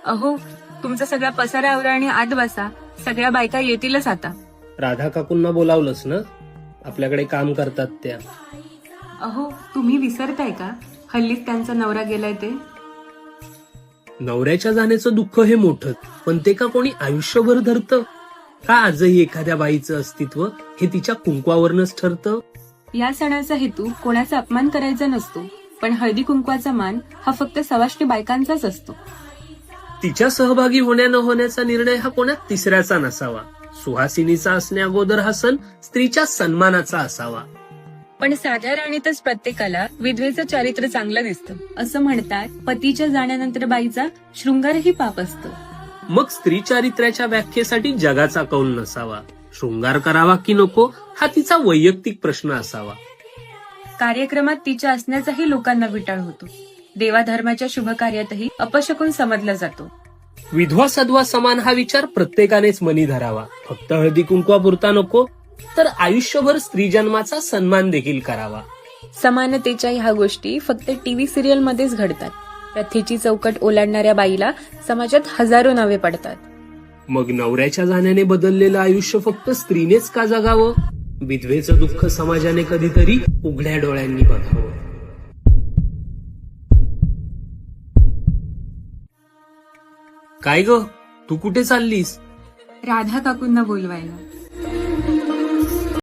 अहो, तुमचा सगळा पसारा आवरा आणि आत बसा. सगळ्या बायका येतीलच आता. राधा काकूंना बोलावलंस ना, आपल्याकडे काम करतात त्या. अहो, तुम्ही विसरताय का हल्लीच त्यांचा नवरा गेलाय ते? नवऱ्याच्या जाण्याचं दुःख हे मोठं, पण ते का कोणी आयुष्यभर धरतं? का आजही एखाद्या बाईचं अस्तित्व हे तिच्या कुंकवावरनच ठरतं? या सणाचा हेतू कोणाचा अपमान करायचा नसतो, पण हळदी कुंकवाचा मान हा फक्त सवाष्णी बायकांचाच असतो. तिच्या सहभागी होण्या न होण्याचा निर्णय हा कोणात तिसऱ्याचा नसावा. सुहासिनीचा असण्या अगोदर हा सण स्त्रीच्या सन्मानाचा असावा. पण साध्या राणीतच प्रत्येकाला विधवेचं चारित्र्य चांगलं दिसतं. असं म्हणतात, पतीच्या जाण्यानंतर बाईचा शृंगारही पाप असतो. मग स्त्री चारित्र्याच्या व्याख्येसाठी जगाचा कौल नसावा. शृंगार करावा की नको हा तिचा वैयक्तिक प्रश्न असावा. कार्यक्रमात तिच्या असण्याचाही लोकांना विटाळ होतो. देवाधर्माच्या शुभ कार्यातही अपशकुन समजला जातो. विधवा सधवा समान हा विचार प्रत्येकानेच मनी धरावा. फक्त हळदी कुंकवापुरता नको, तर आयुष्यभर स्त्री जन्माचा सन्मान देखील करावा. समानतेच्या ह्या गोष्टी फक्त टीव्ही सिरियल मध्येच घडतात. प्रथेची चौकट ओलांडणाऱ्या बाईला समाजात हजारो नावे पडतात. मग नवऱ्याच्या जाण्याने बदललेलं आयुष्य फक्त स्त्रीनेच का जगावं? विधवेचं दुःख समाजाने कधीतरी उघड्या डोळ्यांनी बघावं. काय ग, तू कुठे चाललीस? राधा काकूंना बोलवायला.